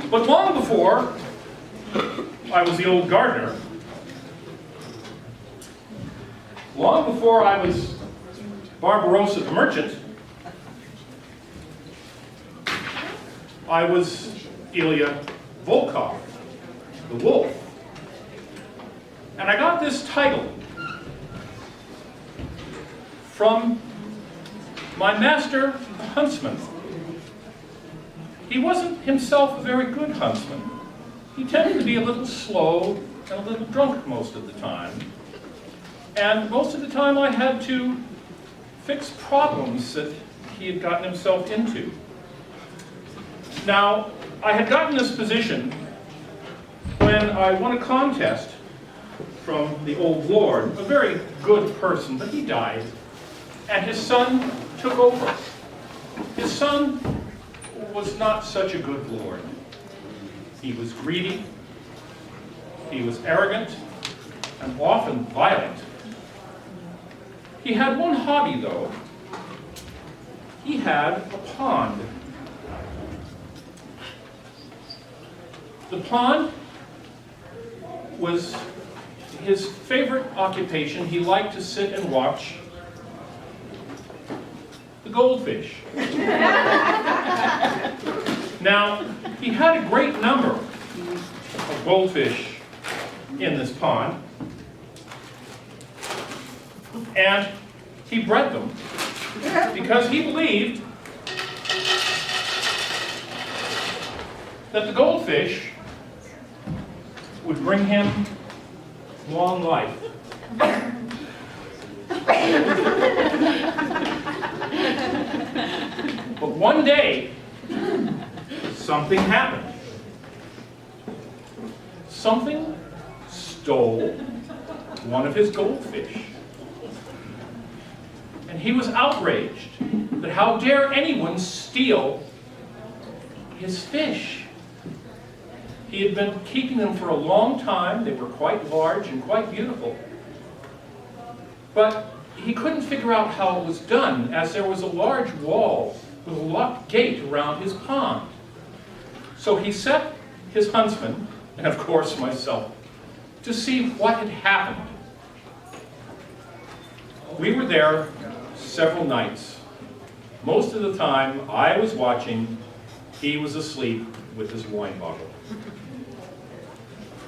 But long before I was the old gardener, long before I was Barbarosa the merchant, I was Ilya Volkov, the wolf. And I got this title from my master, the huntsman. He wasn't himself a very good huntsman. He tended to be a little slow and a little drunk most of the time. And most of the time I had to fix problems that he had gotten himself into. Now, I had gotten this position when I won a contest from the old lord, a very good person, but he died, and his son took over. His son was not such a good lord. He was greedy, he was arrogant, and often violent. He had one hobby, though. He had a pond. The pond was his favorite occupation. He liked to sit and watch the goldfish. Now, he had a great number of goldfish in this pond, and he bred them because he believed that the goldfish would bring him long life. But one day, something happened. Something stole one of his goldfish. And he was outraged that how dare anyone steal his fish. He had been keeping them for a long time. They were quite large and quite beautiful. But he couldn't figure out how it was done, as there was a large wall with a locked gate around his pond. So he set his huntsman, and of course myself, to see what had happened. We were there several nights. Most of the time I was watching, he was asleep with his wine bottle.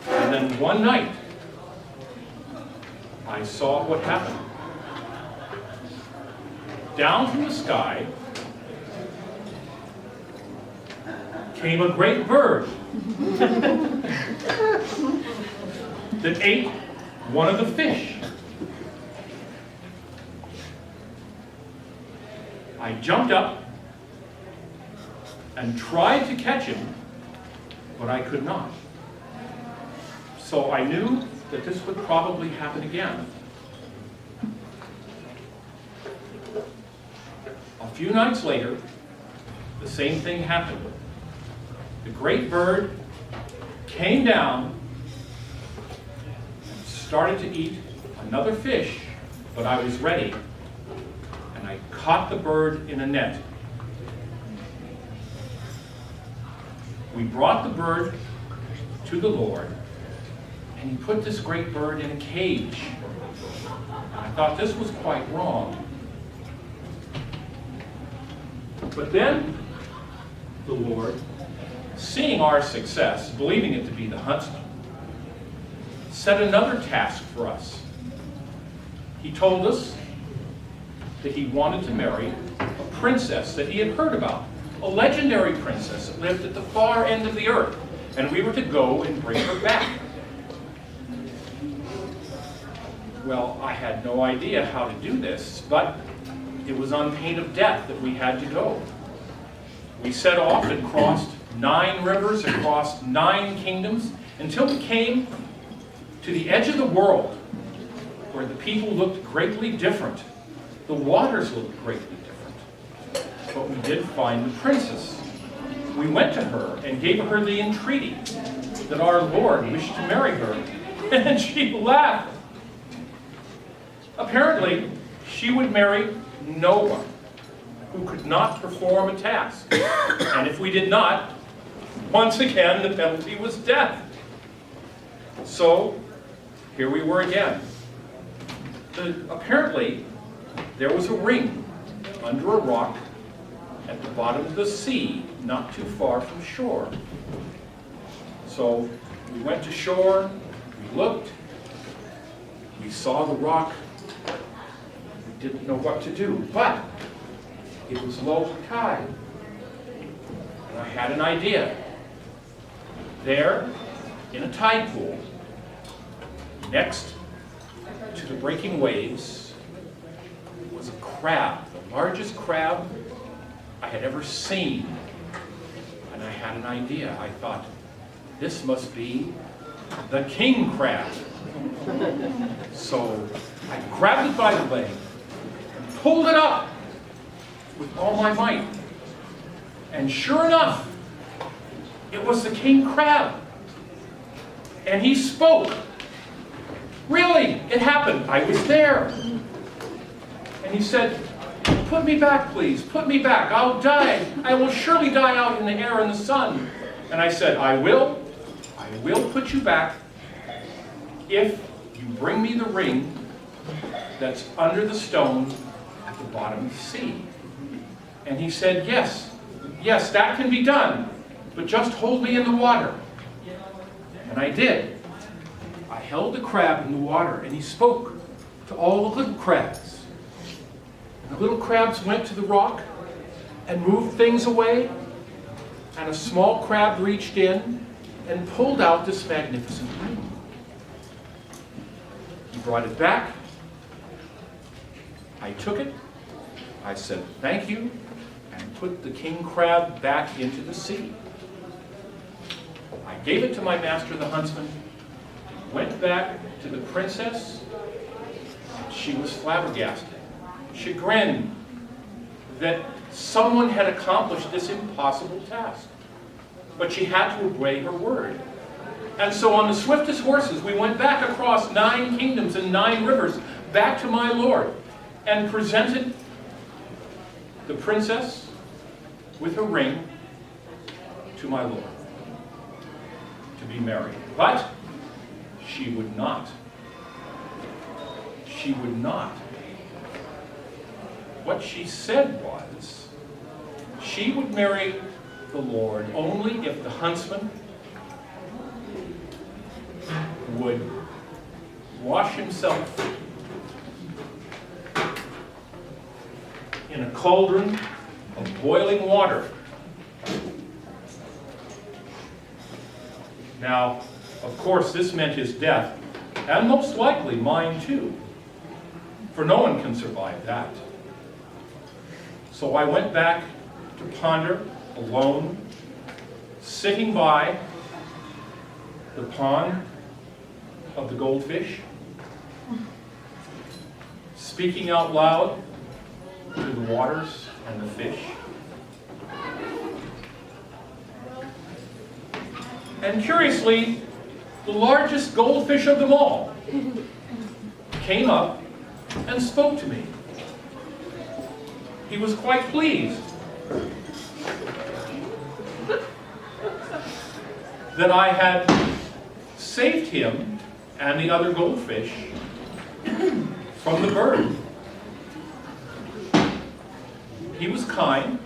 And then one night, I saw what happened. Down from the sky came a great bird that ate one of the fish. I jumped up and tried to catch him, but I could not. So I knew that this would probably happen again. A few nights later, the same thing happened. The great bird came down and started to eat another fish, but I was ready, and I caught the bird in a net. We brought the bird to the Lord, and he put this great bird in a cage. I thought this was quite wrong. But then the Lord, seeing our success, believing it to be the huntsman, set another task for us. He told us that he wanted to marry a princess that he had heard about, a legendary princess that lived at the far end of the earth, and we were to go and bring her back. Well, I had no idea how to do this, but it was on pain of death that we had to go. We set off and crossed 9 rivers, across 9 kingdoms, until we came to the edge of the world, where the people looked greatly different. The waters looked greatly different. But we did find the princess. We went to her and gave her the entreaty that our Lord wished to marry her, and she laughed. Apparently, she would marry no one who could not perform a task. And if we did not, Once again, the penalty was death. So, here we were again. Apparently, there was a ring under a rock at the bottom of the sea, not too far from shore. So, we went to shore, we looked, we saw the rock, we didn't know what to do, but it was low tide. And I had an idea. There, in a tide pool, next to the breaking waves, was a crab, the largest crab I had ever seen. And I had an idea. I thought, this must be the king crab. So I grabbed it by the leg and pulled it up with all my might. And sure enough, it was the king crab. And he spoke. Really, it happened. I was there. And he said, put me back, please. Put me back. I'll die. I will surely die out in the air in the sun. And I said, I will put you back if you bring me the ring that's under the stone at the bottom of the sea. And he said, yes, that can be done, but just hold me in the water. And I did. I held the crab in the water, and he spoke to all the little crabs. And the little crabs went to the rock and moved things away, and a small crab reached in and pulled out this magnificent ring. He brought it back. I took it. I said, thank you, and put the king crab back into the sea. I gave it to my master, the huntsman, went back to the princess, and she was flabbergasted, chagrined that someone had accomplished this impossible task. But she had to obey her word. And so on the swiftest horses, we went back across 9 kingdoms and 9 rivers, back to my lord, and presented the princess with her ring to my lord to be married. But she would not. She would not. What she said was, she would marry the Lord only if the huntsman would wash himself in a cauldron of boiling water. Now, of course, this meant his death, and most likely mine too, for no one can survive that. So I went back to ponder alone, sitting by the pond of the goldfish, speaking out loud to the waters and the fish. And curiously, the largest goldfish of them all came up and spoke to me. He was quite pleased that I had saved him and the other goldfish from the bird. He was kind,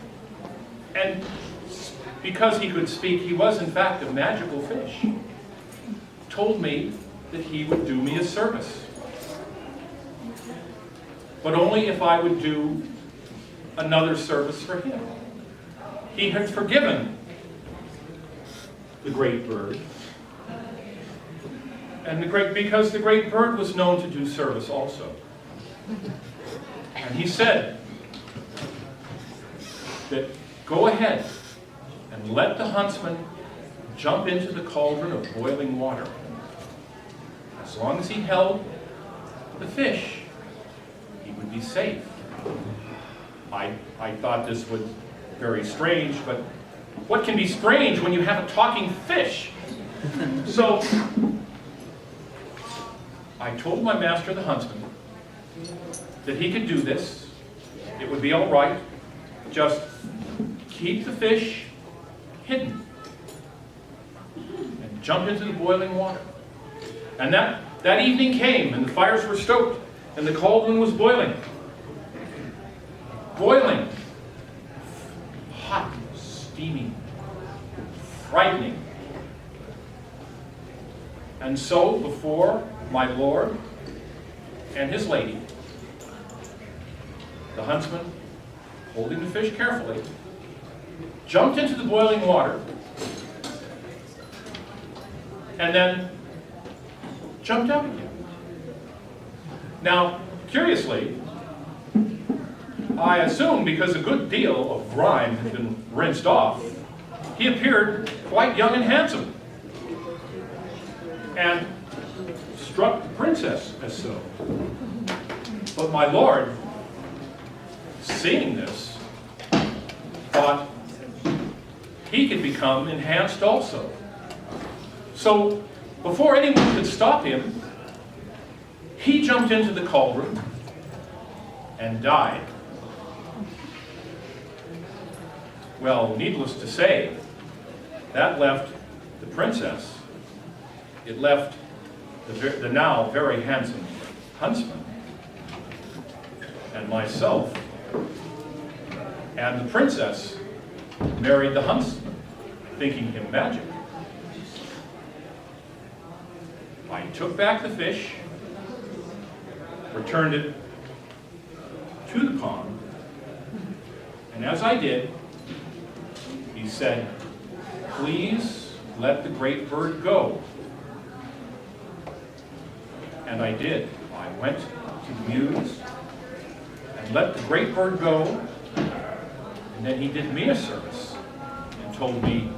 and because he could speak, he was in fact a magical fish. Told me that he would do me a service, but only if I would do another service for him. He had forgiven the great bird, and because the great bird was known to do service also. And he said that go ahead and let the huntsman jump into the cauldron of boiling water. As long as he held the fish, he would be safe. I thought this was very strange, but what can be strange when you have a talking fish? So I told my master, the huntsman, that he could do this. It would be all right. Just keep the fish hidden jumped into the boiling water. And that evening came, and the fires were stoked, and the cauldron was boiling. Boiling. Hot, steamy, frightening. And so, before my lord and his lady, the huntsman, holding the fish carefully, jumped into the boiling water, and then jumped out again. Now, curiously, I assume because a good deal of grime had been rinsed off, he appeared quite young and handsome, and struck the princess as so. But my lord, seeing this, thought he could become enhanced also. So, before anyone could stop him, he jumped into the cauldron and died. Well, needless to say, that left the princess, it left the now very handsome huntsman, and myself, and the princess married the huntsman, thinking him magic. I took back the fish, returned it to the pond, and as I did, he said, "Please let the great bird go." And I did. I went to the muse and let the great bird go, and then he did me a service and told me,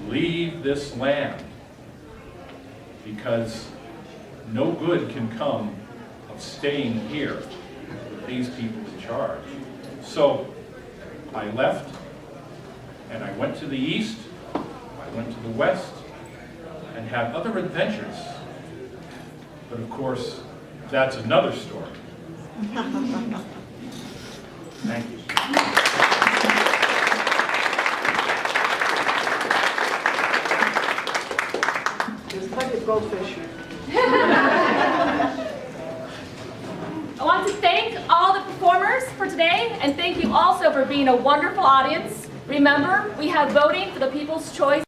"Leave this land, because no good can come of staying here with these people in charge." So I left, and I went to the east, I went to the west, and had other adventures. But of course, that's another story. Thank you. There's plenty of goldfish. I want to thank all the performers for today, and thank you also for being a wonderful audience. Remember, we have voting for the People's Choice